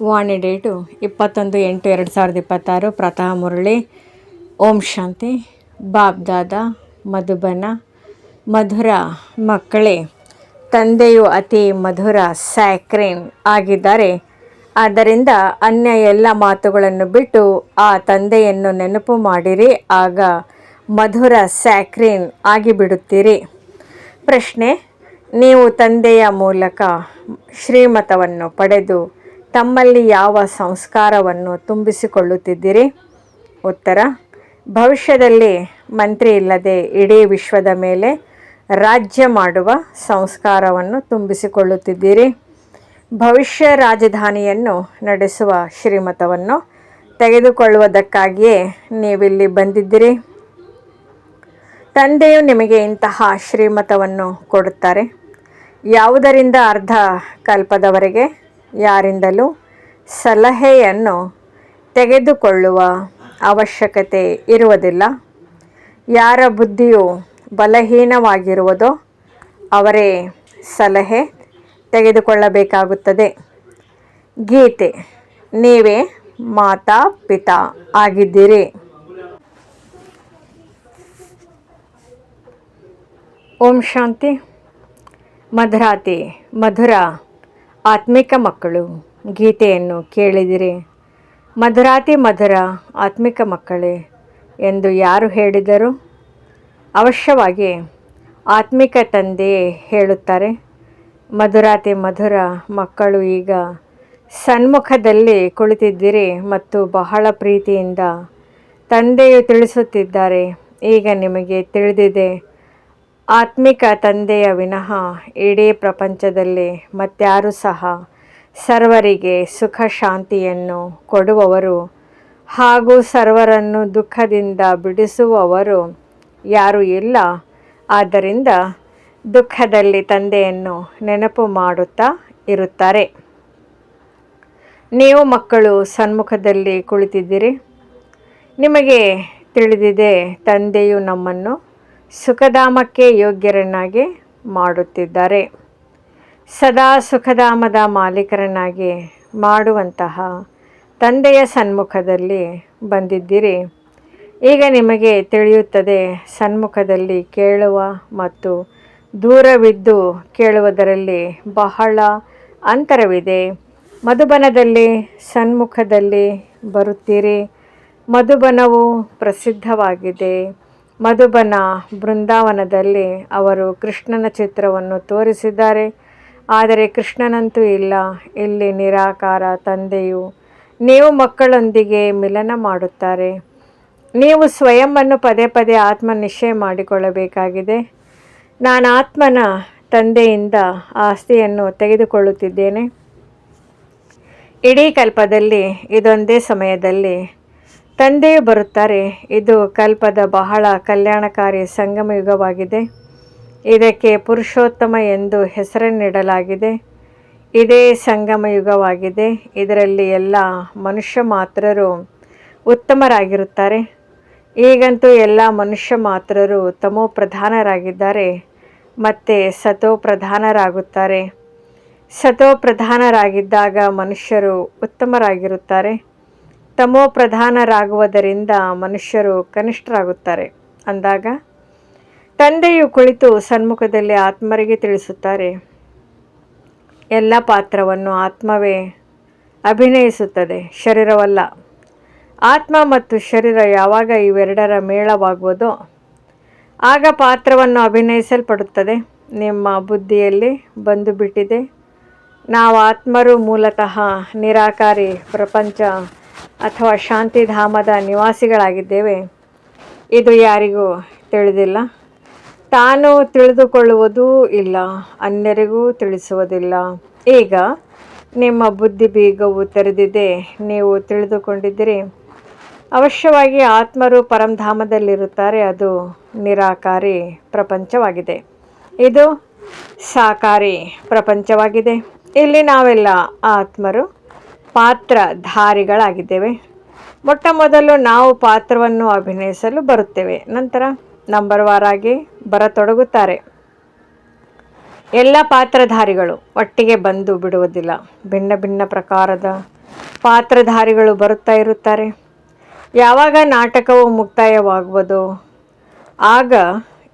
ವಾಣಿ date 21/8/2026. ಪ್ರತಃ Murali. ಓಂ ಶಾಂತಿ. Bob ದಾದಾ ಮಧುಬನ. ಮಧುರ ಮಕ್ಕಳೇ, ತಂದೆಯು ಅತಿ ಮಧುರ ಸ್ಯಾಕ್ರೀನ್ ಆಗಿದ್ದಾರೆ. ಆದ್ದರಿಂದ ಅನ್ಯ ಎಲ್ಲ ಮಾತುಗಳನ್ನು ಬಿಟ್ಟು ಆ ತಂದೆಯನ್ನು ನೆನಪು ಮಾಡಿರಿ, ಆಗ ಮಧುರ ಸ್ಯಾಕ್ರೀನ್ ಆಗಿಬಿಡುತ್ತೀರಿ. ಪ್ರಶ್ನೆ: ನೀವು ತಂದೆಯ ಮೂಲಕ ಶ್ರೀಮತವನ್ನು ಪಡೆದು ತಮ್ಮಲ್ಲಿ ಯಾವ ಸಂಸ್ಕಾರವನ್ನು ತುಂಬಿಸಿಕೊಳ್ಳುತ್ತಿದ್ದೀರಿ? ಉತ್ತರ: ಭವಿಷ್ಯದಲ್ಲಿ ಮಂತ್ರಿ ಇಲ್ಲದೆ ಇಡೀ ವಿಶ್ವದ ಮೇಲೆ ರಾಜ್ಯ ಮಾಡುವ ಸಂಸ್ಕಾರವನ್ನು ತುಂಬಿಸಿಕೊಳ್ಳುತ್ತಿದ್ದೀರಿ. ಭವಿಷ್ಯ ರಾಜಧಾನಿಯನ್ನು ನಡೆಸುವ ಶ್ರೀಮತವನ್ನು ತೆಗೆದುಕೊಳ್ಳುವುದಕ್ಕಾಗಿಯೇ ನೀವಿಲ್ಲಿ ಬಂದಿದ್ದೀರಿ. ತಂದೆಯು ನಿಮಗೆ ಇಂತಹ ಶ್ರೀಮತವನ್ನು ಕೊಡುತ್ತಾರೆ. ಯಾವುದರಿಂದ ಅರ್ಧ ಕಲ್ಪದವರೆಗೆ ಯಾರಿಂದಲೂ ಸಲಹೆಯನ್ನು ತೆಗೆದುಕೊಳ್ಳುವ ಅವಶ್ಯಕತೆ ಇರುವುದಿಲ್ಲ. ಯಾರ ಬುದ್ಧಿಯು ಬಲಹೀನವಾಗಿರುವುದೋ ಅವರೇ ಸಲಹೆ ತೆಗೆದುಕೊಳ್ಳಬೇಕಾಗುತ್ತದೆ. ಗೀತೆ: ನೀವೇ ಮಾತಾ ಪಿತಾ ಆಗಿದ್ದೀರಿ. ಓಂ ಶಾಂತಿ. ಮಧುರಾತಿ ಮಧುರ ಆತ್ಮಿಕ ಮಕ್ಕಳು, ಗೀತೆಯನ್ನು ಕೇಳಿದಿರಿ. ಮಧುರಾತಿ ಮಧುರ ಆತ್ಮಿಕ ಮಕ್ಕಳೇ ಎಂದು ಯಾರು ಹೇಳಿದರು? ಅವಶ್ಯವಾಗಿ ಆತ್ಮಿಕ ತಂದೆಯೇ ಹೇಳುತ್ತಾರೆ. ಮಧುರಾತಿ ಮಧುರ ಮಕ್ಕಳು, ಈಗ ಸನ್ಮುಖದಲ್ಲಿ ಕುಳಿತಿದ್ದೀರಿ ಮತ್ತು ಬಹಳ ಪ್ರೀತಿಯಿಂದ ತಂದೆಯು ತಿಳಿಸುತ್ತಿದ್ದಾರೆ. ಈಗ ನಿಮಗೆ ತಿಳಿದಿದೆ, ಆತ್ಮಿಕ ತಂದೆಯ ವಿನಃ ಇಡೀ ಪ್ರಪಂಚದಲ್ಲಿ ಮತ್ಯಾರೂ ಸಹ ಸರ್ವರಿಗೆ ಸುಖ ಶಾಂತಿಯನ್ನು ಕೊಡುವವರು ಹಾಗೂ ಸರ್ವರನ್ನು ದುಃಖದಿಂದ ಬಿಡಿಸುವವರು ಯಾರೂ ಇಲ್ಲ. ಆದ್ದರಿಂದ ದುಃಖದಲ್ಲಿ ತಂದೆಯನ್ನು ನೆನಪು ಮಾಡುತ್ತಾ ಇರುತ್ತಾರೆ. ನೀವು ಮಕ್ಕಳು ಸನ್ಮುಖದಲ್ಲಿ ಕುಳಿತಿದ್ದೀರಿ. ನಿಮಗೆ ತಿಳಿದಿದೆ, ತಂದೆಯು ನಮ್ಮನ್ನು ಸುಖಧಾಮಕ್ಕೆ ಯೋಗ್ಯರನ್ನಾಗಿ ಮಾಡುತ್ತಿದ್ದಾರೆ. ಸದಾ ಸುಖಧಾಮದ ಮಾಲೀಕರನ್ನಾಗಿ ಮಾಡುವಂತಹ ತಂದೆಯ ಸನ್ಮುಖದಲ್ಲಿ ಬಂದಿದ್ದೀರಿ. ಈಗ ನಿಮಗೆ ತಿಳಿಯುತ್ತದೆ, ಸನ್ಮುಖದಲ್ಲಿ ಕೇಳುವ ಮತ್ತು ದೂರವಿದ್ದು ಕೇಳುವುದರಲ್ಲಿ ಬಹಳ ಅಂತರವಿದೆ. ಮಧುಬನದಲ್ಲಿ ಸನ್ಮುಖದಲ್ಲಿ ಬರುತ್ತೀರಿ. ಮಧುಬನವು ಪ್ರಸಿದ್ಧವಾಗಿದೆ. ಮಧುಬನ ಬೃಂದಾವನದಲ್ಲಿ ಅವರು ಕೃಷ್ಣನ ಚಿತ್ರವನ್ನು ತೋರಿಸಿದ್ದಾರೆ, ಆದರೆ ಕೃಷ್ಣನಂತೂ ಇಲ್ಲ. ಇಲ್ಲಿ ನಿರಾಕಾರ ತಂದೆಯು ನೀವು ಮಕ್ಕಳೊಂದಿಗೆ ಮಿಲನ ಮಾಡುತ್ತಾರೆ. ನೀವು ಸ್ವಯಂವನ್ನು ಪದೇ ಪದೇ ಆತ್ಮ ನಿಶ್ಚಯ ಮಾಡಿಕೊಳ್ಳಬೇಕಾಗಿದೆ. ನಾನು ಆತ್ಮನ ತಂದೆಯಿಂದ ಆಸ್ತಿಯನ್ನು ತೆಗೆದುಕೊಳ್ಳುತ್ತಿದ್ದೇನೆ. ಇಡೀ ಕಲ್ಪದಲ್ಲಿ ಇದೊಂದೇ ಸಮಯದಲ್ಲಿ ತಂದೆಯು ಬರುತ್ತಾರೆ. ಇದು ಕಲ್ಪದ ಬಹಳ ಕಲ್ಯಾಣಕಾರಿ ಸಂಗಮ ಯುಗವಾಗಿದೆ. ಇದಕ್ಕೆ ಪುರುಷೋತ್ತಮ ಎಂದು ಹೆಸರನ್ನಿಡಲಾಗಿದೆ. ಇದೇ ಸಂಗಮ ಯುಗವಾಗಿದೆ. ಇದರಲ್ಲಿ ಎಲ್ಲ ಮನುಷ್ಯ ಮಾತ್ರರು ಉತ್ತಮರಾಗಿರುತ್ತಾರೆ. ಈಗಂತೂ ಎಲ್ಲ ಮನುಷ್ಯ ಮಾತ್ರರು ತಮೋ ಪ್ರಧಾನರಾಗಿದ್ದಾರೆ ಮತ್ತು ಸತೋ ಪ್ರಧಾನರಾಗುತ್ತಾರೆ. ಸತೋ ಪ್ರಧಾನರಾಗಿದ್ದಾಗ ಮನುಷ್ಯರು ಉತ್ತಮರಾಗಿರುತ್ತಾರೆ. ತಮೋ ಪ್ರಧಾನರಾಗುವುದರಿಂದ ಮನುಷ್ಯರು ಕನಿಷ್ಠರಾಗುತ್ತಾರೆ. ಅಂದಾಗ ತಂದೆಯು ಕುಳಿತು ಸನ್ಮುಖದಲ್ಲಿ ಆತ್ಮರಿಗೆ ತಿಳಿಸುತ್ತಾರೆ. ಎಲ್ಲ ಪಾತ್ರವನ್ನು ಆತ್ಮವೇ ಅಭಿನಯಿಸುತ್ತದೆ, ಶರೀರವಲ್ಲ. ಆತ್ಮ ಮತ್ತು ಶರೀರ ಯಾವಾಗ ಇವೆರಡರ ಮೇಳವಾಗುವುದೋ ಆಗ ಪಾತ್ರವನ್ನು ಅಭಿನಯಿಸಲ್ಪಡುತ್ತದೆ. ನಿಮ್ಮ ಬುದ್ಧಿಯಲ್ಲಿ ಬಂದು ಬಿಟ್ಟಿದೆ, ನಾವು ಆತ್ಮರು ಮೂಲತಃ ನಿರಾಕಾರಿ ಪ್ರಪಂಚ ಅಥವಾ ಶಾಂತಿಧಾಮದ ನಿವಾಸಿಗಳಾಗಿದ್ದೇವೆ. ಇದು ಯಾರಿಗೂ ತಿಳಿದಿಲ್ಲ. ತಾನು ತಿಳಿದುಕೊಳ್ಳುವುದೂ ಇಲ್ಲ, ಅನ್ಯರಿಗೂ ತಿಳಿಸುವುದಿಲ್ಲ. ಈಗ ನಿಮ್ಮ ಬುದ್ಧಿ ಬೀಗವು ತೆರೆದಿದೆ. ನೀವು ತಿಳಿದುಕೊಂಡಿದ್ದೀರಿ, ಅವಶ್ಯವಾಗಿ ಆತ್ಮರು ಪರಂಧಾಮದಲ್ಲಿರುತ್ತಾರೆ. ಅದು ನಿರಾಕಾರಿ ಪ್ರಪಂಚವಾಗಿದೆ. ಇದು ಸಾಕಾರಿ ಪ್ರಪಂಚವಾಗಿದೆ. ಇಲ್ಲಿ ನಾವೆಲ್ಲ ಆತ್ಮರು ಪಾತ್ರಧಾರಿಗಳಾಗಿದ್ದೇವೆ. ಮೊಟ್ಟ ಮೊದಲು ನಾವು ಪಾತ್ರವನ್ನು ಅಭಿನಯಿಸಲು ಬರುತ್ತೇವೆ, ನಂತರ ನಂಬರ್ ವಾರಾಗಿ ಬರತೊಡಗುತ್ತಾರೆ. ಎಲ್ಲ ಪಾತ್ರಧಾರಿಗಳು ಒಟ್ಟಿಗೆ ಬಂದು ಬಿಡುವುದಿಲ್ಲ. ಭಿನ್ನ ಭಿನ್ನ ಪ್ರಕಾರದ ಪಾತ್ರಧಾರಿಗಳು ಬರುತ್ತಾ ಇರುತ್ತಾರೆ. ಯಾವಾಗ ನಾಟಕವು ಮುಕ್ತಾಯವಾಗುವುದೋ ಆಗ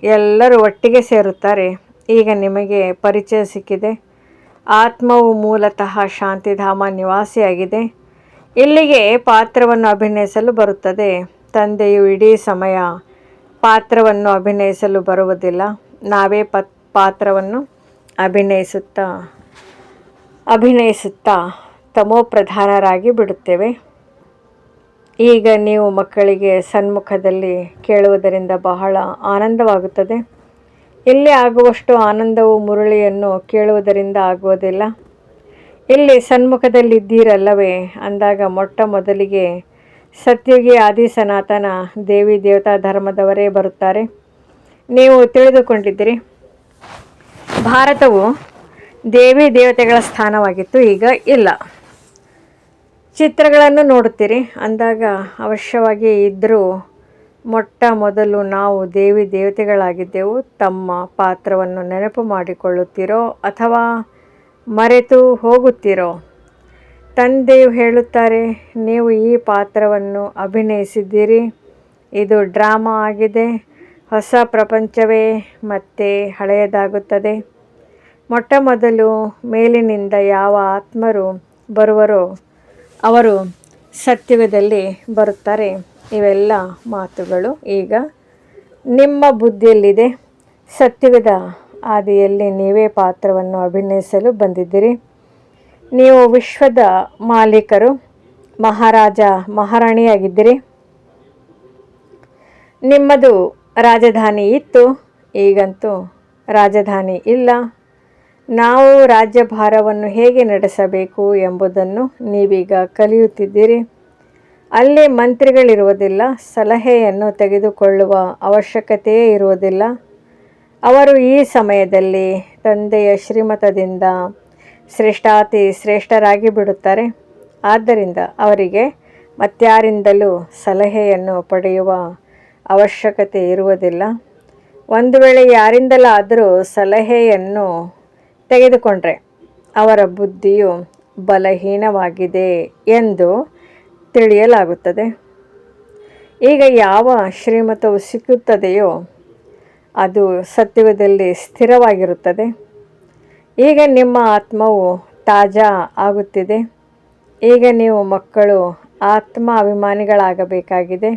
ಎಲ್ಲರೂ ಒಟ್ಟಿಗೆ ಸೇರುತ್ತಾರೆ. ಈಗ ನಿಮಗೆ ಪರಿಚಯ ಸಿಕ್ಕಿದೆ. ಆತ್ಮವು ಮೂಲತಃ ಶಾಂತಿಧಾಮ ನಿವಾಸಿಯಾಗಿದೆ. ಇಲ್ಲಿಗೆ ಪಾತ್ರವನ್ನು ಅಭಿನಯಿಸಲು ಬರುತ್ತದೆ. ತಂದೆಯು ಇಡೀ ಸಮಯ ಪಾತ್ರವನ್ನು ಅಭಿನಯಿಸಲು ಬರುವುದಿಲ್ಲ. ನಾವೇ ಪಾತ್ರವನ್ನು ಅಭಿನಯಿಸುತ್ತಾ ತಮೋಪ್ರಧಾನರಾಗಿ ಬಿಡುತ್ತೇವೆ. ಈಗ ನೀವು ಮಕ್ಕಳಿಗೆ ಸನ್ಮುಖದಲ್ಲಿ ಕೇಳುವುದರಿಂದ ಬಹಳ ಆನಂದವಾಗುತ್ತದೆ. ಇಲ್ಲಿ ಆಗುವಷ್ಟು ಆನಂದವು ಮುರಳಿಯನ್ನು ಕೇಳುವುದರಿಂದ ಆಗುವುದಿಲ್ಲ. ಇಲ್ಲಿ ಸನ್ಮುಖದಲ್ಲಿದ್ದೀರಲ್ಲವೇ ಅಂದಾಗ ಮೊಟ್ಟ ಮೊದಲಿಗೆ ಸತ್ಯುಗಿ ಆದಿ ಸನಾತನ ದೇವಿ ದೇವತಾ ಧರ್ಮದವರೇ ಬರುತ್ತಾರೆ. ನೀವು ತಿಳಿದುಕೊಂಡಿದ್ದೀರಿ, ಭಾರತವು ದೇವಿ ದೇವತೆಗಳ ಸ್ಥಾನವಾಗಿತ್ತು, ಈಗ ಇಲ್ಲ. ಚಿತ್ರಗಳನ್ನು ನೋಡುತ್ತೀರಿ ಅಂದಾಗ ಅವಶ್ಯವಾಗಿ ಇದ್ದರೂ ಮೊಟ್ಟ ಮೊದಲು ನಾವು ದೇವಿ ದೇವತೆಗಳಾಗಿದ್ದೆವು. ತಮ್ಮ ಪಾತ್ರವನ್ನು ನೆನಪು ಮಾಡಿಕೊಳ್ಳುತ್ತೀರೋ ಅಥವಾ ಮರೆತು ಹೋಗುತ್ತೀರೋ? ತಂದೆಯು ಹೇಳುತ್ತಾರೆ, ನೀವು ಈ ಪಾತ್ರವನ್ನು ಅಭಿನಯಿಸಿದ್ದೀರಿ. ಇದು ಡ್ರಾಮಾ ಆಗಿದೆ. ಹೊಸ ಪ್ರಪಂಚವೇ ಮತ್ತೆ ಹಳೆಯದಾಗುತ್ತದೆ. ಮೊಟ್ಟ ಮೊದಲು ಮೇಲಿನಿಂದ ಯಾವ ಆತ್ಮರು ಬರುವರೋ ಅವರು ಸತ್ಯುಗದಲ್ಲಿ ಬರುತ್ತಾರೆ. ಇವೆಲ್ಲ ಮಾತುಗಳು ಈಗ ನಿಮ್ಮ ಬುದ್ಧಿಯಲ್ಲಿದೆ. ಸತ್ಯುಗದ ಆದಿಯಲ್ಲಿ ನೀವೇ ಪಾತ್ರವನ್ನು ಅಭಿನಯಿಸಲು ಬಂದಿದ್ದೀರಿ. ನೀವು ವಿಶ್ವದ ಮಾಲೀಕರು, ಮಹಾರಾಜ ಮಹಾರಾಣಿಯಾಗಿದ್ದೀರಿ. ನಿಮ್ಮದು ರಾಜಧಾನಿ ಇತ್ತು, ಈಗಂತೂ ರಾಜಧಾನಿ ಇಲ್ಲ. ನಾವು ರಾಜ್ಯಭಾರವನ್ನು ಹೇಗೆ ನಡೆಸಬೇಕು ಎಂಬುದನ್ನು ನೀವೀಗ ಕಲಿಯುತ್ತಿದ್ದೀರಿ. ಅಲ್ಲಿ ಮಂತ್ರಿಗಳಿರುವುದಿಲ್ಲ. ಸಲಹೆಯನ್ನು ತೆಗೆದುಕೊಳ್ಳುವ ಅವಶ್ಯಕತೆಯೇ ಇರುವುದಿಲ್ಲ. ಅವರು ಈ ಸಮಯದಲ್ಲಿ ತಂದೆಯ ಶ್ರೀಮತದಿಂದ ಶ್ರೇಷ್ಠಾತಿ ಶ್ರೇಷ್ಠರಾಗಿ ಬಿಡುತ್ತಾರೆ. ಆದ್ದರಿಂದ ಅವರಿಗೆ ಮತ್ಯಾರಿಂದಲೂ ಸಲಹೆಯನ್ನು ಪಡೆಯುವ ಅವಶ್ಯಕತೆ ಇರುವುದಿಲ್ಲ. ಒಂದು ವೇಳೆ ಯಾರಿಂದಲಾದರೂ ಸಲಹೆಯನ್ನು ತೆಗೆದುಕೊಂಡರೆ ಅವರ ಬುದ್ಧಿಯು ಬಲಹೀನವಾಗಿದೆ ಎಂದು ತಿಳಿಯಲಾಗುತ್ತದೆ. ಈಗ ಯಾವ ಶ್ರೀಮತವು ಸಿಕ್ಕುತ್ತದೆಯೋ ಅದು ಸತ್ಯುಗದಲ್ಲಿ ಸ್ಥಿರವಾಗಿರುತ್ತದೆ. ಈಗ ನಿಮ್ಮ ಆತ್ಮವು ತಾಜಾ ಆಗುತ್ತಿದೆ. ಈಗ ನೀವು ಮಕ್ಕಳು ಆತ್ಮ ಅಭಿಮಾನಿಗಳಾಗಬೇಕಾಗಿದೆ.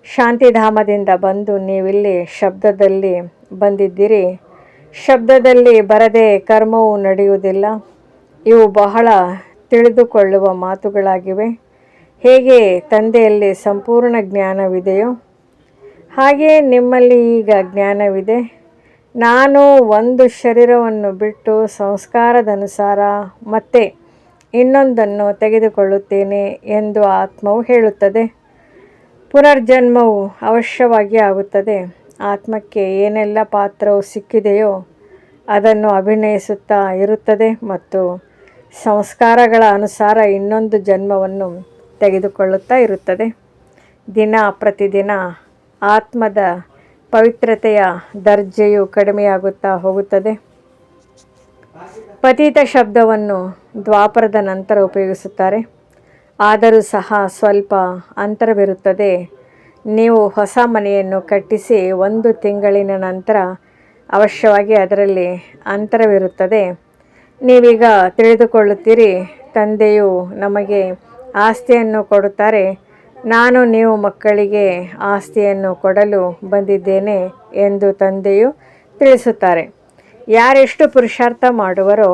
ಶಾಂತಿಧಾಮದಿಂದ ಬಂದು ನೀವಿಲ್ಲಿ ಶಬ್ದದಲ್ಲಿ ಬಂದಿದ್ದೀರಿ. ಶಬ್ದದಲ್ಲಿ ಬರದೆ ಕರ್ಮವು ನಡೆಯುವುದಿಲ್ಲ. ಇವು ಬಹಳ ತಿಳಿದುಕೊಳ್ಳುವ ಮಾತುಗಳಾಗಿವೆ. ಹೇಗೆ ತಂದೆಯಲ್ಲಿ ಸಂಪೂರ್ಣ ಜ್ಞಾನವಿದೆಯೋ ಹಾಗೆಯೇ ನಿಮ್ಮಲ್ಲಿ ಈಗ ಜ್ಞಾನವಿದೆ. ನಾನು ಒಂದು ಶರೀರವನ್ನು ಬಿಟ್ಟು ಸಂಸ್ಕಾರದನುಸಾರ ಮತ್ತೆ ಇನ್ನೊಂದನ್ನು ತೆಗೆದುಕೊಳ್ಳುತ್ತೇನೆ ಎಂದು ಆತ್ಮವು ಹೇಳುತ್ತದೆ. ಪುನರ್ಜನ್ಮವು ಅವಶ್ಯವಾಗಿ ಆಗುತ್ತದೆ. ಆತ್ಮಕ್ಕೆ ಏನೆಲ್ಲ ಪಾತ್ರವು ಸಿಕ್ಕಿದೆಯೋ ಅದನ್ನು ಅಭಿನಯಿಸುತ್ತಾ ಇರುತ್ತದೆ ಮತ್ತು ಸಂಸ್ಕಾರಗಳ ಅನುಸಾರ ಇನ್ನೊಂದು ಜನ್ಮವನ್ನು ತೆಗೆದುಕೊಳ್ಳುತ್ತಾ ಇರುತ್ತದೆ. ದಿನ ಪ್ರತಿದಿನ ಆತ್ಮದ ಪವಿತ್ರತೆಯ ದರ್ಜೆಯು ಕಡಿಮೆಯಾಗುತ್ತಾ ಹೋಗುತ್ತದೆ. ಪತಿತ ಶಬ್ದವನ್ನು ದ್ವಾಪರದ ನಂತರ ಉಪಯೋಗಿಸುತ್ತಾರೆ. ಆದರೂ ಸಹ ಸ್ವಲ್ಪ ಅಂತರವಿರುತ್ತದೆ. ನೀವು ಹೊಸ ಮನೆಯನ್ನು ಕಟ್ಟಿಸಿ 1 ತಿಂಗಳಿನ ನಂತರ ಅವಶ್ಯವಾಗಿ ಅದರಲ್ಲಿ ಅಂತರವಿರುತ್ತದೆ. ನೀವೀಗ ತಿಳಿದುಕೊಳ್ಳುತ್ತೀರಿ, ತಂದೆಯು ನಮಗೆ ಆಸ್ತಿಯನ್ನು ಕೊಡುತ್ತಾರೆ. ನಾನು ನೀವು ಮಕ್ಕಳಿಗೆ ಆಸ್ತಿಯನ್ನು ಕೊಡಲು ಬಂದಿದ್ದೇನೆ ಎಂದು ತಂದೆಯು ತಿಳಿಸುತ್ತಾರೆ. ಯಾರೆಷ್ಟು ಪುರುಷಾರ್ಥ ಮಾಡುವರೋ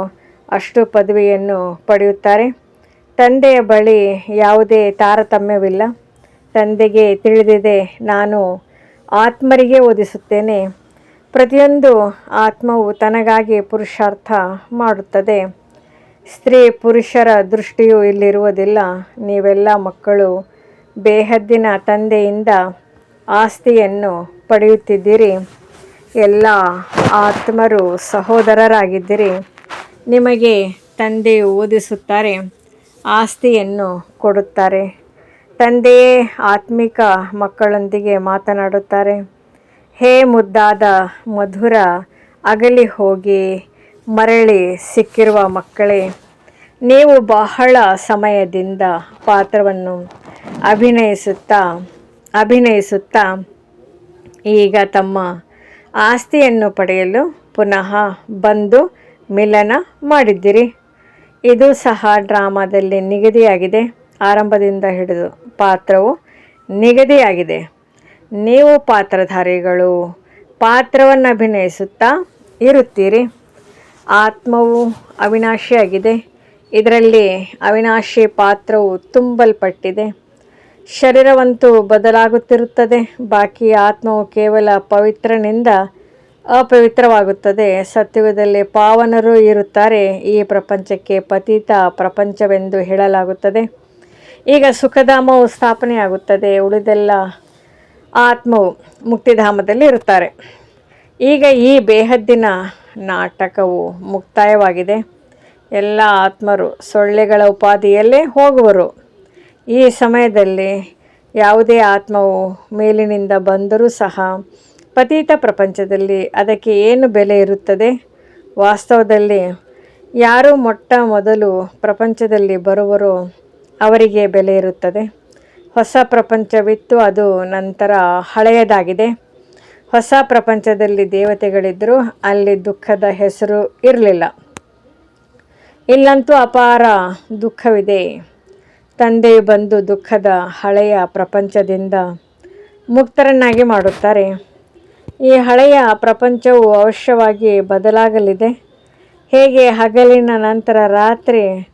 ಅಷ್ಟು ಪದವಿಯನ್ನು ಪಡೆಯುತ್ತಾರೆ. ತಂದೆಯ ಬಳಿ ಯಾವುದೇ ತಾರತಮ್ಯವಿಲ್ಲ. ತಂದೆಗೆ ತಿಳಿದಿದೆ, ನಾನು ಆತ್ಮರಿಗೆ ಓದಿಸುತ್ತೇನೆ. ಪ್ರತಿಯೊಂದು ಆತ್ಮವು ತನಗಾಗಿ ಪುರುಷಾರ್ಥ ಮಾಡುತ್ತದೆ. ಸ್ತ್ರೀ ಪುರುಷರ ದೃಷ್ಟಿಯು ಇಲ್ಲಿರುವುದಿಲ್ಲ. ನೀವೆಲ್ಲ ಮಕ್ಕಳು ಬೇಹದ್ದಿನ ತಂದೆಯಿಂದ ಆಸ್ತಿಯನ್ನು ಪಡೆಯುತ್ತಿದ್ದೀರಿ. ಎಲ್ಲ ಆತ್ಮರು ಸಹೋದರರಾಗಿದ್ದೀರಿ. ನಿಮಗೆ ತಂದೆಯು ಓದಿಸುತ್ತಾರೆ, ಆಸ್ತಿಯನ್ನು ಕೊಡುತ್ತಾರೆ. ತಂದೆಯೇ ಆತ್ಮಿಕ ಮಕ್ಕಳೊಂದಿಗೆ ಮಾತನಾಡುತ್ತಾರೆ. ಹೇ ಮುದ್ದಾದ ಮಧುರ ಅಗಲಿ ಹೋಗಿ ಮರಳಿ ಸಿಕ್ಕಿರುವ ಮಕ್ಕಳೇ, ನೀವು ಬಹಳ ಸಮಯದಿಂದ ಪಾತ್ರವನ್ನು ಅಭಿನಯಿಸುತ್ತಾ ಈಗ ತಮ್ಮ ಆಸ್ತಿಯನ್ನು ಪಡೆಯಲು ಪುನಃ ಬಂದು ಮಿಲನ ಮಾಡಿದ್ದೀರಿ. ಇದು ಸಹ ಡ್ರಾಮಾದಲ್ಲಿ ನಿಗದಿಯಾಗಿದೆ. ಆರಂಭದಿಂದ ಹಿಡಿದು ಪಾತ್ರವು ನಿಗದಿಯಾಗಿದೆ. ನೀವು ಪಾತ್ರಧಾರಿಗಳು ಪಾತ್ರವನ್ನು ಅಭಿನಯಿಸುತ್ತಾ ಇರುತ್ತೀರಿ. ಆತ್ಮವು ಅವಿನಾಶಿಯಾಗಿದೆ. ಇದರಲ್ಲಿ ಅವಿನಾಶಿ ಪಾತ್ರವು ತುಂಬಲ್ಪಟ್ಟಿದೆ. ಶರೀರವಂತೂ ಬದಲಾಗುತ್ತಿರುತ್ತದೆ. ಬಾಕಿ ಆತ್ಮವು ಕೇವಲ ಪವಿತ್ರನಿಂದ ಅಪವಿತ್ರವಾಗುತ್ತದೆ. ಸತ್ಯುಗದಲ್ಲಿ ಪಾವನರು ಇರುತ್ತಾರೆ. ಈ ಪ್ರಪಂಚಕ್ಕೆ ಪತಿತ ಪ್ರಪಂಚವೆಂದು ಹೇಳಲಾಗುತ್ತದೆ. ಈಗ ಸುಖಧಾಮವು ಸ್ಥಾಪನೆಯಾಗುತ್ತದೆ. ಉಳಿದೆಲ್ಲ ಆತ್ಮವು ಮುಕ್ತಿಧಾಮದಲ್ಲಿ ಇರುತ್ತಾರೆ. ಈಗ ಈ ಬೇಹದ್ದಿನ ನಾಟಕವು ಮುಕ್ತಾಯವಾಗಿದೆ. ಎಲ್ಲ ಆತ್ಮರು ಸೊಳ್ಳೆಗಳ ಉಪಾಧಿಯಲ್ಲೇ ಹೋಗುವರು. ಈ ಸಮಯದಲ್ಲಿ ಯಾವುದೇ ಆತ್ಮವು ಮೇಲಿನಿಂದ ಬಂದರೂ ಸಹ ಪತಿತ ಪ್ರಪಂಚದಲ್ಲಿ ಅದಕ್ಕೆ ಏನು ಬೆಲೆ ಇರುತ್ತದೆ? ವಾಸ್ತವದಲ್ಲಿ ಯಾರು ಮೊಟ್ಟ ಮೊದಲು ಪ್ರಪಂಚದಲ್ಲಿ ಬರುವರೋ ಅವರಿಗೆ ಬೆಲೆ ಇರುತ್ತದೆ. ಹೊಸ ಪ್ರಪಂಚವಿತ್ತು, ಅದು ನಂತರ ಹಳೆಯದಾಗಿದೆ. ಹೊಸ ಪ್ರಪಂಚದಲ್ಲಿ ದೇವತೆಗಳಿದ್ದರು, ಅಲ್ಲಿ ದುಃಖದ ಹೆಸರು ಇರಲಿಲ್ಲ. ಇಲ್ಲಂತೂ ಅಪಾರ ದುಃಖವಿದೆ. ತಂದೆಯು ಬಂದು ದುಃಖದ ಹಳೆಯ ಪ್ರಪಂಚದಿಂದ ಮುಕ್ತರನ್ನಾಗಿ ಮಾಡುತ್ತಾರೆ. ಈ ಹಳೆಯ ಪ್ರಪಂಚವು ಅವಶ್ಯವಾಗಿ ಬದಲಾಗಲಿದೆ. ಹೇಗೆ ಹಗಲಿನ ನಂತರ ರಾತ್ರಿ,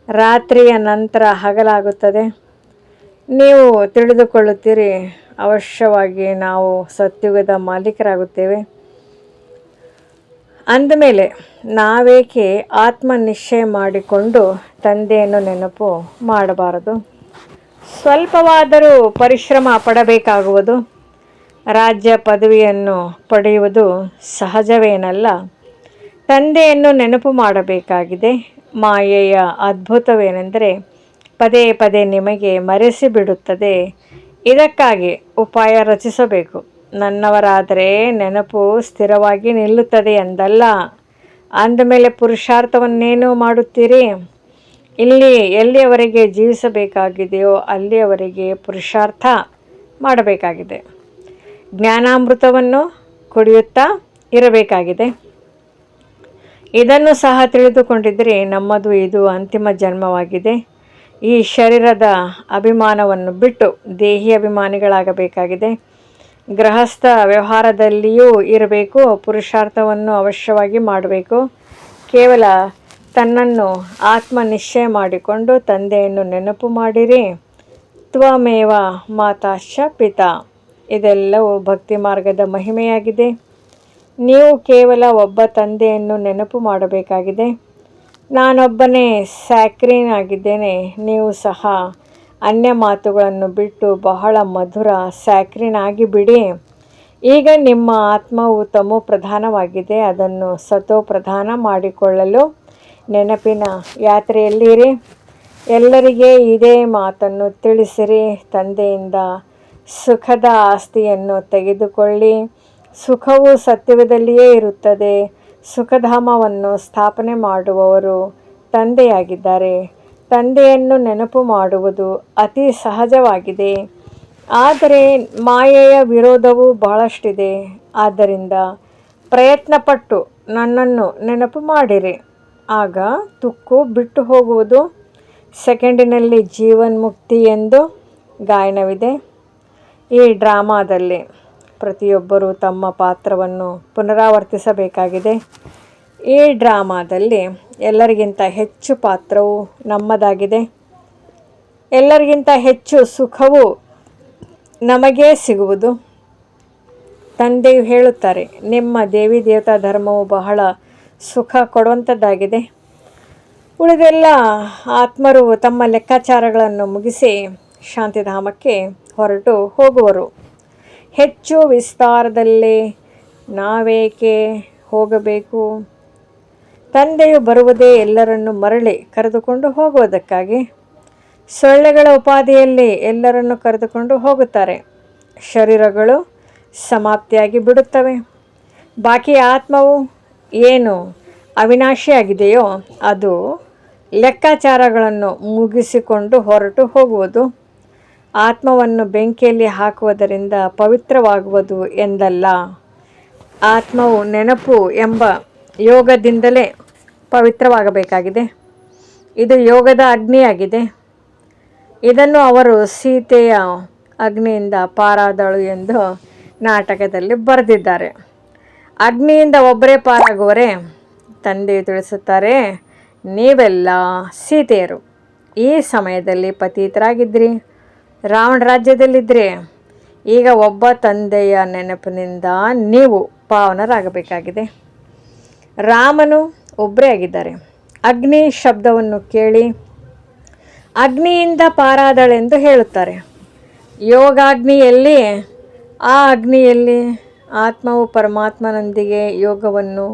ರಾತ್ರಿಯ ನಂತರ ಹಗಲಾಗುತ್ತದೆ. ನೀವು ತಿಳಿದುಕೊಳ್ಳುತ್ತೀರಿ, ಅವಶ್ಯವಾಗಿ ನಾವು ಸತ್ಯುಗದ ಮಾಲೀಕರಾಗುತ್ತೇವೆ. ಅಂದಮೇಲೆ ನಾವೇಕೆ ಆತ್ಮ ನಿಶ್ಚಯ ಮಾಡಿಕೊಂಡು ತಂದೆಯನ್ನು ನೆನಪು ಮಾಡಬಾರದು? ಸ್ವಲ್ಪವಾದರೂ ಪರಿಶ್ರಮ ಪಡಬೇಕಾಗುವುದು. ರಾಜ್ಯ ಪದವಿಯನ್ನು ಪಡೆಯುವುದು ಸಹಜವೇನಲ್ಲ. ತಂದೆಯನ್ನು ನೆನಪು ಮಾಡಬೇಕಾಗಿದೆ. ಮಾಯೆಯ ಅದ್ಭುತವೇನೆಂದರೆ ಪದೇ ಪದೇ ನಿಮಗೆ ಮರೆಸಿಬಿಡುತ್ತದೆ. ಇದಕ್ಕಾಗಿ ಉಪಾಯ ರಚಿಸಬೇಕು. ನನ್ನವರಾದರೆ ನೆನಪು ಸ್ಥಿರವಾಗಿ ನಿಲ್ಲುತ್ತದೆ ಎಂದಲ್ಲ. ಅಂದಮೇಲೆ ಪುರುಷಾರ್ಥವನ್ನೇನು ಮಾಡುತ್ತೀರಿ? ಎಲ್ಲಿಯವರೆಗೆ ಜೀವಿಸಬೇಕಾಗಿದೆಯೋ ಅಲ್ಲಿಯವರೆಗೆ ಪುರುಷಾರ್ಥ ಮಾಡಬೇಕಾಗಿದೆ. ಜ್ಞಾನಾಮೃತವನ್ನು ಕುಡಿಯುತ್ತಾ ಇರಬೇಕಾಗಿದೆ. ಇದನ್ನು ಸಹ ತಿಳಿದುಕೊಂಡಿದ್ದರೆ ನಮ್ಮದು ಇದು ಅಂತಿಮ ಜನ್ಮವಾಗಿದೆ. ಈ ಶರೀರದ ಅಭಿಮಾನವನ್ನು ಬಿಟ್ಟು ದೇಹಿ ಅಭಿಮಾನಿಗಳಾಗಬೇಕಾಗಿದೆ. ಗೃಹಸ್ಥ ವ್ಯವಹಾರದಲ್ಲಿಯೂ ಇರಬೇಕು. ಪುರುಷಾರ್ಥವನ್ನು ಅವಶ್ಯವಾಗಿ ಮಾಡಬೇಕು. ಕೇವಲ ತನ್ನನ್ನು ಆತ್ಮ ನಿಶ್ಚಯ ಮಾಡಿಕೊಂಡು ತಂದೆಯನ್ನು ನೆನಪು ಮಾಡಿರಿ. ತ್ವಮೇವ ಮಾತಾಶ್ಚ ಪಿತಾ. ಇದೆಲ್ಲವೂ ಭಕ್ತಿ ಮಾರ್ಗದ ಮಹಿಮೆಯಾಗಿದೆ. ನೀವು ಕೇವಲ ಒಬ್ಬ ತಂದೆಯನ್ನು ನೆನಪು ಮಾಡಬೇಕಾಗಿದೆ. ನಾನೊಬ್ಬನೇ ಸ್ಯಾಕ್ರೀನ್ ಆಗಿದ್ದೇನೆ. ನೀವು ಸಹ ಅನ್ಯ ಮಾತುಗಳನ್ನು ಬಿಟ್ಟು ಬಹಳ ಮಧುರ ಸ್ಯಾಕ್ರೀನ್ ಆಗಿಬಿಡಿ. ಈಗ ನಿಮ್ಮ ಆತ್ಮವು ತಮೋ ಪ್ರಧಾನವಾಗಿದೆ. ಅದನ್ನು ಸತೋ ಪ್ರಧಾನ ಮಾಡಿಕೊಳ್ಳಲು ನೆನಪಿನ ಯಾತ್ರೆಯಲ್ಲಿರಿ. ಎಲ್ಲರಿಗೆ ಇದೇ ಮಾತನ್ನು ತಿಳಿಸಿರಿ. ತಂದೆಯಿಂದ ಸುಖದ ಆಸ್ತಿಯನ್ನು ತೆಗೆದುಕೊಳ್ಳಿ. ಸುಖವು ಸತ್ಯುಗದಲ್ಲಿಯೇ ಇರುತ್ತದೆ. ಸುಖಧಾಮವನ್ನು ಸ್ಥಾಪನೆ ಮಾಡುವವರು ತಂದೆಯಾಗಿದ್ದಾರೆ. ತಂದೆಯನ್ನು ನೆನಪು ಮಾಡುವುದು ಅತಿ ಸಹಜವಾಗಿದೆ. ಆದರೆ ಮಾಯೆಯ ವಿರೋಧವು ಬಹಳಷ್ಟಿದೆ. ಆದ್ದರಿಂದ ಪ್ರಯತ್ನಪಟ್ಟು ನನ್ನನ್ನು ನೆನಪು ಮಾಡಿರಿ. ಆಗ ತುಕ್ಕು ಬಿಟ್ಟು ಹೋಗುವುದು. ಸೆಕೆಂಡಿನಲ್ಲಿ ಜೀವನ್ಮುಕ್ತಿ ಎಂದು ಗಾಯನವಿದೆ. ಈ ಡ್ರಾಮಾದಲ್ಲಿ ಪ್ರತಿಯೊಬ್ಬರೂ ತಮ್ಮ ಪಾತ್ರವನ್ನು ಪುನರಾವರ್ತಿಸಬೇಕಾಗಿದೆ. ಈ ಡ್ರಾಮಾದಲ್ಲಿ ಎಲ್ಲರಿಗಿಂತ ಹೆಚ್ಚು ಪಾತ್ರವು ನಮ್ಮದಾಗಿದೆ. ಎಲ್ಲರಿಗಿಂತ ಹೆಚ್ಚು ಸುಖವು ನಮಗೇ ಸಿಗುವುದು. ತಂದೆಯು ಹೇಳುತ್ತಾರೆ, ನಿಮ್ಮ ದೇವಿ ದೇವತಾ ಧರ್ಮವು ಬಹಳ ಸುಖ ಕೊಡುವಂಥದ್ದಾಗಿದೆ. ಉಳಿದೆಲ್ಲ ಆತ್ಮರು ತಮ್ಮ ಲೆಕ್ಕಾಚಾರಗಳನ್ನು ಮುಗಿಸಿ ಶಾಂತಿಧಾಮಕ್ಕೆ ಹೊರಟು ಹೋಗುವರು. ಹೆಚ್ಚು ವಿಸ್ತಾರದಲ್ಲಿ ನಾವೇಕೆ ಹೋಗಬೇಕು? ತಂದೆಯು ಬರುವುದೇ ಎಲ್ಲರನ್ನು ಮರಳಿ ಕರೆದುಕೊಂಡು ಹೋಗುವುದಕ್ಕಾಗಿ. ಸೊಳ್ಳೆಗಳ ಉಪಾಧಿಯಲ್ಲಿ ಎಲ್ಲರನ್ನು ಕರೆದುಕೊಂಡು ಹೋಗುತ್ತಾರೆ. ಶರೀರಗಳು ಸಮಾಪ್ತಿಯಾಗಿ ಬಿಡುತ್ತವೆ. ಬಾಕಿ ಆತ್ಮವು ಏನು ಅವಿನಾಶಿಯಾಗಿದೆಯೋ ಅದು ಲೆಕ್ಕಾಚಾರಗಳನ್ನು ಮುಗಿಸಿಕೊಂಡು ಹೊರಟು ಹೋಗುವುದು. ಆತ್ಮವನ್ನು ಬೆಂಕಿಯಲ್ಲಿ ಹಾಕುವುದರಿಂದ ಪವಿತ್ರವಾಗುವುದು ಎಂದಲ್ಲ. ಆತ್ಮವು ನೆನಪು ಎಂಬ ಯೋಗದಿಂದಲೇ ಪವಿತ್ರವಾಗಬೇಕಾಗಿದೆ. ಇದು ಯೋಗದ ಅಗ್ನಿಯಾಗಿದೆ. ಇದನ್ನು ಅವರು ಸೀತೆಯ ಅಗ್ನಿಯಿಂದ ಪಾರಾದಳು ಎಂದು ನಾಟಕದಲ್ಲಿ ಬರೆದಿದ್ದಾರೆ. ಅಗ್ನಿಯಿಂದ ಒಬ್ಬರೇ ಪಾರಾಗುವರೆ? ತಂದೆಯು ತಿಳಿಸುತ್ತಾರೆ, ನೀವೆಲ್ಲ ಸೀತೆಯರು ಈ ಸಮಯದಲ್ಲಿ ಪತೀತರಾಗಿದ್ರಿ, ರಾವಣ ರಾಜ್ಯದಲ್ಲಿದ್ದರೆ. ಈಗ ಒಬ್ಬ ತಂದೆಯ ನೆನಪಿನಿಂದ ನೀವು ಪಾವನರಾಗಬೇಕಾಗಿದೆ. ರಾಮನು ಒಬ್ಬರೇ ಆಗಿದ್ದಾರೆ. ಅಗ್ನಿ ಶಬ್ದವನ್ನು ಕೇಳಿ ಅಗ್ನಿಯಿಂದ ಪಾರಾದಳೆಂದು ಹೇಳುತ್ತಾರೆ. ಯೋಗಾಗ್ನಿಯಲ್ಲಿ, ಆ ಅಗ್ನಿಯಲ್ಲಿ ಆತ್ಮವು ಪರಮಾತ್ಮನೊಂದಿಗೆ ಯೋಗವನ್ನು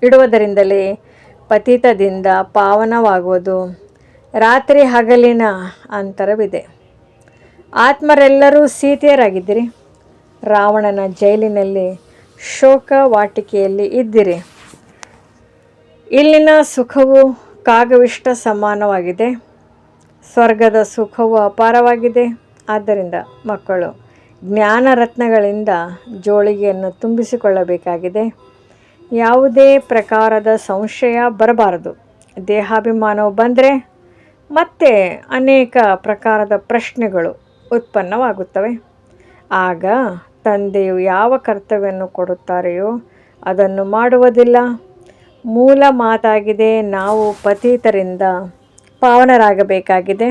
ಇಡುವುದರಿಂದಲೇ ಪತಿತದಿಂದ ಪಾವನವಾಗುವುದು. ರಾತ್ರಿ ಹಗಲಿನ ಅಂತರವಿದೆ. ಆತ್ಮರೆಲ್ಲರೂ ಸೀತೆಯರಾಗಿದ್ದಿರಿ. ರಾವಣನ ಜೈಲಿನಲ್ಲಿ ಶೋಕ ವಾಟಿಕೆಯಲ್ಲಿ ಇದ್ದಿರಿ. ಇಲ್ಲಿನ ಸುಖವು ಕಾಗವಿಷ್ಟ ಸಮಾನವಾಗಿದೆ. ಸ್ವರ್ಗದ ಸುಖವು ಅಪಾರವಾಗಿದೆ. ಆದ್ದರಿಂದ ಮಕ್ಕಳು ಜ್ಞಾನ ರತ್ನಗಳಿಂದ ಜೋಳಿಗೆಯನ್ನು ತುಂಬಿಸಿಕೊಳ್ಳಬೇಕಾಗಿದೆ. ಯಾವುದೇ ಪ್ರಕಾರದ ಸಂಶಯ ಬರಬಾರದು. ದೇಹಾಭಿಮಾನವು ಬಂದರೆ ಮತ್ತೆ ಅನೇಕ ಪ್ರಕಾರದ ಪ್ರಶ್ನೆಗಳು ಉತ್ಪನ್ನವಾಗುತ್ತವೆ. ಆಗ ತಂದೆಯು ಯಾವ ಕರ್ತವ್ಯವನ್ನು ಕೊಡುತ್ತಾರೆಯೋ ಅದನ್ನು ಮಾಡುವುದಿಲ್ಲ. ಮೂಲ ಮಾತಾಗಿದೆ, ನಾವು ಪತಿತರಿಂದ ಪಾವನರಾಗಬೇಕಾಗಿದೆ.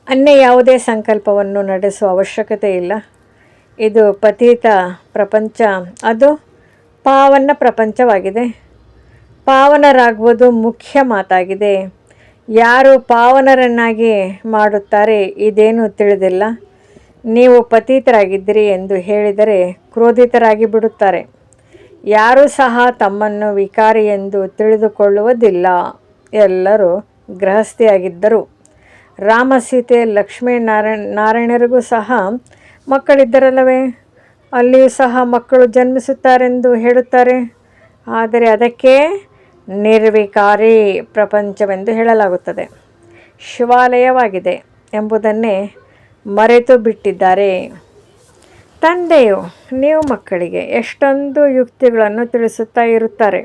ಅನ್ಯ ಯಾವುದೇ ಸಂಕಲ್ಪವನ್ನು ನಡೆಸುವ ಅವಶ್ಯಕತೆ ಇಲ್ಲ. ಇದು ಪತಿತ ಪ್ರಪಂಚ, ಅದು ಪಾವನ ಪ್ರಪಂಚವಾಗಿದೆ. ಪಾವನರಾಗುವುದು ಮುಖ್ಯ ಮಾತಾಗಿದೆ. ಯಾರು ಪಾವನರನ್ನಾಗಿ ಮಾಡುತ್ತಾರೆ ಇದೇನು ತಿಳಿದಿಲ್ಲ. ನೀವು ಪತಿತರಾಗಿದ್ದೀರಿ ಎಂದು ಹೇಳಿದರೆ ಕ್ರೋಧಿತರಾಗಿ ಬಿಡುತ್ತಾರೆ. ಯಾರೂ ಸಹ ತಮ್ಮನ್ನು ವಿಕಾರಿ ಎಂದು ತಿಳಿದುಕೊಳ್ಳುವುದಿಲ್ಲ. ಎಲ್ಲರೂ ಗೃಹಸ್ಥಿಯಾಗಿದ್ದರು. ರಾಮ, ಸೀತೆ, ಲಕ್ಷ್ಮೀ ನಾರಾಯಣರಿಗೂ ಸಹ ಮಕ್ಕಳಿದ್ದರಲ್ಲವೇ? ಅಲ್ಲಿಯೂ ಸಹ ಮಕ್ಕಳು ಜನ್ಮಿಸುತ್ತಾರೆಂದು ಹೇಳುತ್ತಾರೆ. ಆದರೆ ಅದಕ್ಕೆ ನಿರ್ವಿಕಾರಿ ಪ್ರಪಂಚವೆಂದು ಹೇಳಲಾಗುತ್ತದೆ. ಶಿವಾಲಯವಾಗಿದೆ ಎಂಬುದನ್ನೇ ಮರೆತು ಬಿಟ್ಟಿದ್ದಾರೆ. ತಂದೆಯು ನೀವು ಮಕ್ಕಳಿಗೆ ಎಷ್ಟೊಂದು ಯುಕ್ತಿಗಳನ್ನು ತಿಳಿಸುತ್ತಾ ಇರುತ್ತಾರೆ.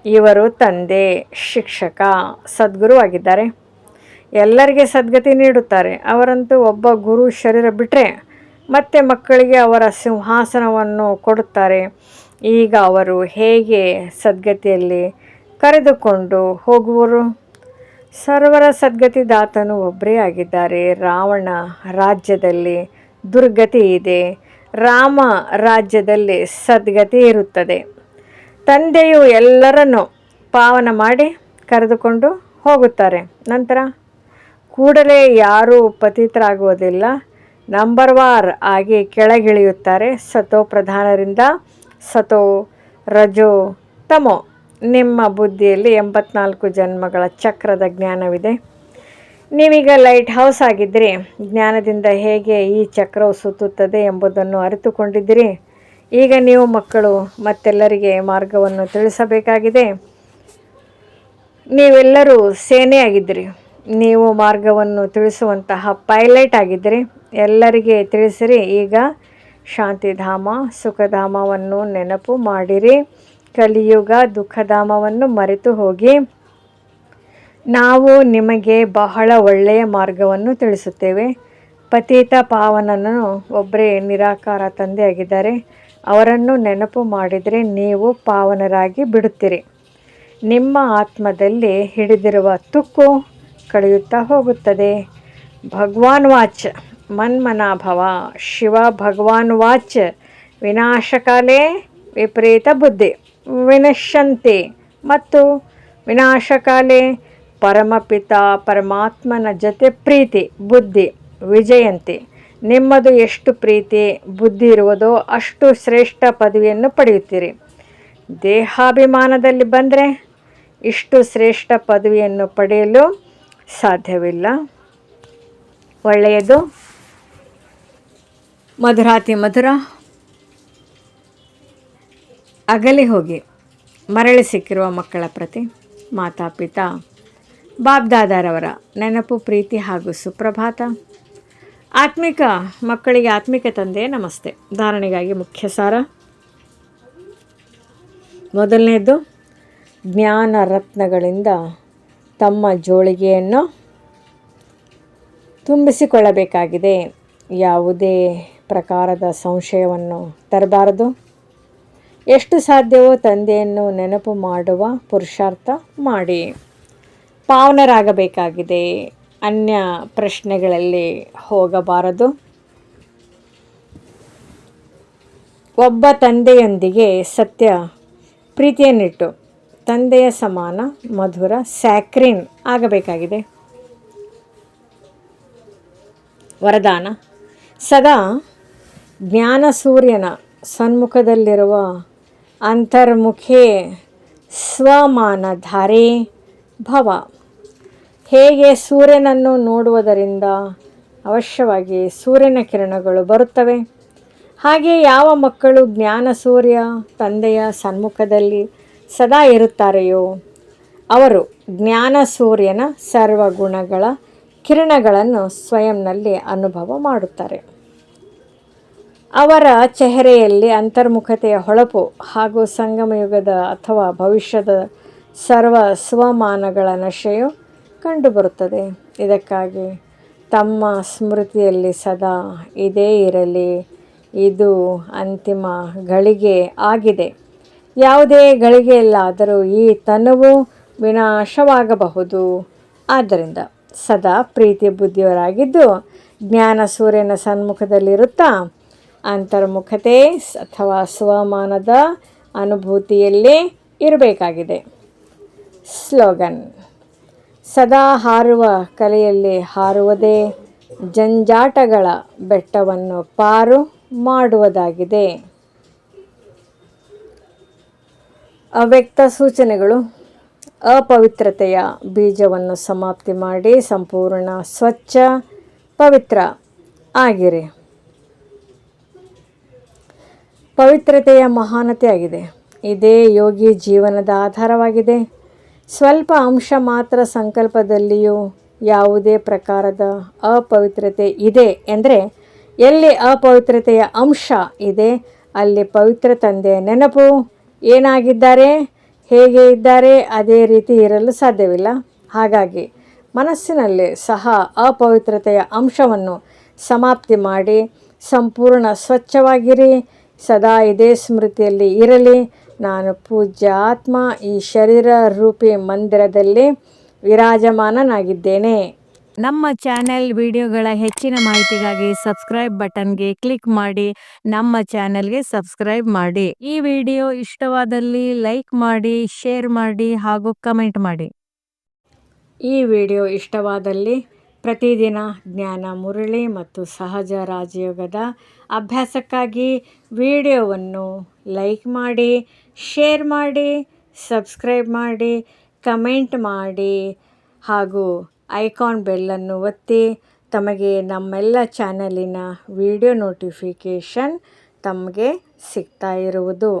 ಇವರು ತಂದೆ, ಶಿಕ್ಷಕ, ಸದ್ಗುರುವಾಗಿದ್ದಾರೆ. ಎಲ್ಲರಿಗೆ ಸದ್ಗತಿ ನೀಡುತ್ತಾರೆ. ಅವರಂತೂ ಒಬ್ಬ ಗುರು ಶರೀರ ಬಿಟ್ಟರೆ ಮತ್ತೆ ಮಕ್ಕಳಿಗೆ ಅವರ ಸಿಂಹಾಸನವನ್ನು ಕೊಡುತ್ತಾರೆ. ಈಗ ಅವರು ಹೇಗೆ ಸದ್ಗತಿಯಲ್ಲಿ ಕರೆದುಕೊಂಡು ಹೋಗುವರು? ಸರ್ವರ ಸದ್ಗತಿದಾತನು ಒಬ್ಬರೇ ಆಗಿದ್ದಾರೆ. ರಾವಣ ರಾಜ್ಯದಲ್ಲಿ ದುರ್ಗತಿ ಇದೆ. ರಾಮ ರಾಜ್ಯದಲ್ಲಿ ಸದ್ಗತಿ ಇರುತ್ತದೆ. ತಂದೆಯು ಎಲ್ಲರನ್ನು ಪಾವನ ಮಾಡಿ ಕರೆದುಕೊಂಡು ಹೋಗುತ್ತಾರೆ. ನಂತರ ಕೂಡಲೇ ಯಾರೂ ಪತಿತರಾಗುವುದಿಲ್ಲ. ನಂಬರ್ ವಾರ್ ಆಗಿ ಕೆಳಗಿಳಿಯುತ್ತಾರೆ. ಸತೋ ಪ್ರಧಾನರಿಂದ ಸತೋ, ರಜೋ, ತಮೋ. ನಿಮ್ಮ ಬುದ್ಧಿಯಲ್ಲಿ 84 ಜನ್ಮಗಳ ಚಕ್ರದ ಜ್ಞಾನವಿದೆ. ನೀವೀಗ ಲೈಟ್ ಹೌಸ್ ಆಗಿದ್ದಿರಿ. ಜ್ಞಾನದಿಂದ ಹೇಗೆ ಈ ಚಕ್ರವು ಸುತ್ತುತ್ತದೆ ಎಂಬುದನ್ನು ಅರಿತುಕೊಂಡಿದ್ದೀರಿ. ಈಗ ನೀವು ಮಕ್ಕಳು ಮತ್ತೆಲ್ಲರಿಗೆ ಮಾರ್ಗವನ್ನು ತಿಳಿಸಬೇಕಾಗಿದೆ. ನೀವೆಲ್ಲರೂ ಸೇನೆಯಾಗಿದ್ದಿರಿ. ನೀವು ಮಾರ್ಗವನ್ನು ತಿಳಿಸುವಂತಹ ಪೈಲಟ್ ಆಗಿದ್ದಿರಿ. ಎಲ್ಲರಿಗೆ ತಿಳಿಸಿರಿ. ಈಗ ಶಾಂತಿಧಾಮ, ಸುಖಧಾಮವನ್ನು ನೆನಪು ಮಾಡಿರಿ. ಕಲಿಯುಗ ದುಃಖಧಾಮವನ್ನು ಮರೆತು ಹೋಗಿ. ನಾವು ನಿಮಗೆ ಬಹಳ ಒಳ್ಳೆಯ ಮಾರ್ಗವನ್ನು ತಿಳಿಸುತ್ತೇವೆ. ಪತಿತ ಪಾವನನು ಒಬ್ಬರೇ ನಿರಾಕಾರ ತಂದೆಯಾಗಿದ್ದಾರೆ. ಅವರನ್ನು ನೆನಪು ಮಾಡಿದರೆ ನೀವು ಪಾವನರಾಗಿ ಬಿಡುತ್ತೀರಿ. ನಿಮ್ಮ ಆತ್ಮದಲ್ಲಿ ಹಿಡಿದಿರುವ ತುಕ್ಕು ಕಳೆಯುತ್ತಾ ಹೋಗುತ್ತದೆ. ಭಗವಾನ್ ವಾಚ್ ಮನ್ಮನಾಭವ. ಶಿವ ಭಗವಾನ್ ವಾಚ್ ವಿನಾಶಕಾಲೇ ವಿಪರೀತ ಬುದ್ಧಿ ವಿನಶ್ಯಂತಿ ಮತ್ತು ವಿನಾಶಕಾಲೇ ಪರಮಪಿತ ಪರಮಾತ್ಮನ ಜೊತೆ ಪ್ರೀತಿ ಬುದ್ಧಿ ವಿಜಯಂತಿ. ನಿಮ್ಮದು ಎಷ್ಟು ಪ್ರೀತಿ ಬುದ್ಧಿ ಇರುವುದೋ ಅಷ್ಟು ಶ್ರೇಷ್ಠ ಪದವಿಯನ್ನು ಪಡೆಯುತ್ತೀರಿ. ದೇಹಾಭಿಮಾನದಲ್ಲಿ ಬಂದರೆ ಇಷ್ಟು ಶ್ರೇಷ್ಠ ಪದವಿಯನ್ನು ಪಡೆಯಲು ಸಾಧ್ಯವಿಲ್ಲ. ಒಳ್ಳೆಯದು. ಮಧುರಾತಿ ಮಧುರ. ಅಗಲಿ ಹೋಗಿ ಮರಳಿ ಸಿಕ್ಕಿರುವ ಮಕ್ಕಳ ಪ್ರತಿ ಮಾತಾಪಿತಾ ಬಾಬ್ದಾದಾರವರ ನೆನಪು, ಪ್ರೀತಿ ಹಾಗೂ ಸುಪ್ರಭಾತ. ಆತ್ಮಿಕ ಮಕ್ಕಳಿಗೆ ಆತ್ಮಿಕ ತಂದೆಯ ನಮಸ್ತೆ. ಧಾರಣೆಗಾಗಿ ಮುಖ್ಯ ಸಾರ. ಮೊದಲನೇದು, ಜ್ಞಾನ ರತ್ನಗಳಿಂದ ತಮ್ಮ ಜೋಳಿಗೆಯನ್ನು ತುಂಬಿಸಿಕೊಳ್ಳಬೇಕಾಗಿದೆ. ಯಾವುದೇ ಪ್ರಕಾರದ ಸಂಶಯವನ್ನು ತರಬಾರದು. ಎಷ್ಟು ಸಾಧ್ಯವೋ ತಂದೆಯನ್ನು ನೆನಪು ಮಾಡುವ ಪುರುಷಾರ್ಥ ಮಾಡಿ ಪಾವನರಾಗಬೇಕಾಗಿದೆ. ಅನ್ಯ ಪ್ರಶ್ನೆಗಳಲ್ಲಿ ಹೋಗಬಾರದು. ಒಬ್ಬ ತಂದೆಯೊಂದಿಗೆ ಸತ್ಯ ಪ್ರೀತಿಯನ್ನಿಟ್ಟು ತಂದೆಯ ಸಮಾನ ಮಧುರ ಸ್ಯಾಕ್ರಿನ್ ಆಗಬೇಕಾಗಿದೆ. ವರದಾನ: ಸದಾ ಜ್ಞಾನ ಸೂರ್ಯನ ಸನ್ಮುಖದಲ್ಲಿರುವ ಅಂತರ್ಮುಖೇ ಸ್ವಮಾನಧಾರೇ ಭವ. ಹೇಗೆ ಸೂರ್ಯನನ್ನು ನೋಡುವುದರಿಂದ ಅವಶ್ಯವಾಗಿ ಸೂರ್ಯನ ಕಿರಣಗಳು ಬರುತ್ತವೆ, ಹಾಗೆ ಯಾವ ಮಕ್ಕಳು ಜ್ಞಾನ ಸೂರ್ಯ ತಂದೆಯ ಸನ್ಮುಖದಲ್ಲಿ ಸದಾ ಇರುತ್ತಾರೆಯೋ ಅವರು ಜ್ಞಾನ ಸೂರ್ಯನ ಸರ್ವಗುಣಗಳ ಕಿರಣಗಳನ್ನು ಸ್ವಯಂನಲ್ಲಿ ಅನುಭವ ಮಾಡುತ್ತಾರೆ. ಅವರ ಚೆಹರೆಯಲ್ಲಿ ಅಂತರ್ಮುಖತೆಯ ಹೊಳಪು ಹಾಗೂ ಸಂಗಮಯುಗದ ಅಥವಾ ಭವಿಷ್ಯದ ಸರ್ವ ಸ್ವಮಾನಗಳ ನಶೆಯು ಕಂಡುಬರುತ್ತದೆ. ಇದಕ್ಕಾಗಿ ತಮ್ಮ ಸ್ಮೃತಿಯಲ್ಲಿ ಸದಾ ಇದೇ ಇರಲಿ. ಇದು ಅಂತಿಮ ಗಳಿಗೆ ಆಗಿದೆ. ಯಾವುದೇ ಗಳಿಗೆಯಲ್ಲಾದರೂ ಈ ತನುವು ವಿನಾಶವಾಗಬಹುದು. ಆದ್ದರಿಂದ ಸದಾ ಪ್ರೀತಿ ಬುದ್ಧಿಯವರಾಗಿದ್ದು ಜ್ಞಾನ ಸೂರ್ಯನ ಸನ್ಮುಖದಲ್ಲಿರುತ್ತಾ ಅಂತರ್ಮುಖತೆ ಅಥವಾ ಸ್ವಮಾನದ ಅನುಭೂತಿಯಲ್ಲೇ ಇರಬೇಕಾಗಿದೆ. ಸ್ಲೋಗನ್: ಸದಾ ಹಾರುವ ಕಲೆಯಲ್ಲಿ ಹಾರುವುದೇ ಜಂಜಾಟಗಳ ಬೆಟ್ಟವನ್ನು ಪಾರು ಮಾಡುವುದಾಗಿದೆ. ಅವ್ಯಕ್ತ ಸೂಚನೆಗಳು: ಅಪವಿತ್ರತೆಯ ಬೀಜವನ್ನು ಸಮಾಪ್ತಿ ಮಾಡಿ ಸಂಪೂರ್ಣ ಸ್ವಚ್ಛ ಪವಿತ್ರ ಆಗಿರಿ. ಪವಿತ್ರತೆಯ ಮಹಾನತೆಯಾಗಿದೆ. ಇದೇ ಯೋಗಿ ಜೀವನದ ಆಧಾರವಾಗಿದೆ. ಸ್ವಲ್ಪ ಅಂಶ ಮಾತ್ರ ಸಂಕಲ್ಪದಲ್ಲಿಯೂ ಯಾವುದೇ ಪ್ರಕಾರದ ಅಪವಿತ್ರತೆ ಇದೆ ಎಂದರೆ, ಎಲ್ಲಿ ಅಪವಿತ್ರತೆಯ ಅಂಶ ಇದೆ ಅಲ್ಲಿ ಪವಿತ್ರ ತಂದೆಯ ನೆನಪು ಏನಾಗಿದ್ದಾರೆ, ಹೇಗೆ ಇದ್ದಾರೆ ಅದೇ ರೀತಿ ಇರಲು ಸಾಧ್ಯವಿಲ್ಲ. ಹಾಗಾಗಿ ಮನಸ್ಸಿನಲ್ಲಿ ಸಹ ಅಪವಿತ್ರತೆಯ ಅಂಶವನ್ನು ಸಮಾಪ್ತಿ ಮಾಡಿ ಸಂಪೂರ್ಣ ಸ್ವಚ್ಛವಾಗಿರಿ. ಸದಾ ಇದೇ ಸ್ಮೃತಿಯಲ್ಲಿ ಇರಲಿ. ನಾನು ಪೂಜ್ಯ ಆತ್ಮ ಈ ಶರೀರ ರೂಪಿ ಮಂದಿರದಲ್ಲಿ ವಿರಾಜಮಾನನಾಗಿದ್ದೇನೆ. ನಮ್ಮ ಚಾನೆಲ್ ವಿಡಿಯೋಗಳ ಹೆಚ್ಚಿನ ಮಾಹಿತಿಗಾಗಿ ಸಬ್ಸ್ಕ್ರೈಬ್ ಬಟನ್ಗೆ ಕ್ಲಿಕ್ ಮಾಡಿ ನಮ್ಮ ಚಾನೆಲ್ಗೆ ಸಬ್ಸ್ಕ್ರೈಬ್ ಮಾಡಿ. ಈ ವಿಡಿಯೋ ಇಷ್ಟವಾದಲ್ಲಿ ಲೈಕ್ ಮಾಡಿ, ಶೇರ್ ಮಾಡಿ ಹಾಗೂ ಕಮೆಂಟ್ ಮಾಡಿ. ಈ ವಿಡಿಯೋ ಇಷ್ಟವಾದಲ್ಲಿ ಪ್ರತಿದಿನ ಜ್ಞಾನ ಮುರಳಿ ಮತ್ತು ಸಹಜ ರಾಜಯೋಗದ ಅಭ್ಯಾಸಕ್ಕಾಗಿ ವಿಡಿಯೋವನ್ನು ಲೈಕ್ ಮಾಡಿ, ಶೇರ್ ಮಾಡಿ, ಸಬ್ಸ್ಕ್ರೈಬ್ ಮಾಡಿ, ಕಮೆಂಟ್ ಮಾಡಿ ಹಾಗೂ ಐಕಾನ್ ಬೆಲ್ಲನ್ನು ಒತ್ತಿ. ತಮಗೆ ನಮ್ಮೆಲ್ಲ ಚಾನಲಿನ ವಿಡಿಯೋ ನೋಟಿಫಿಕೇಷನ್ ತಮಗೆ ಸಿಗ್ತಾ ಇರುವುದು.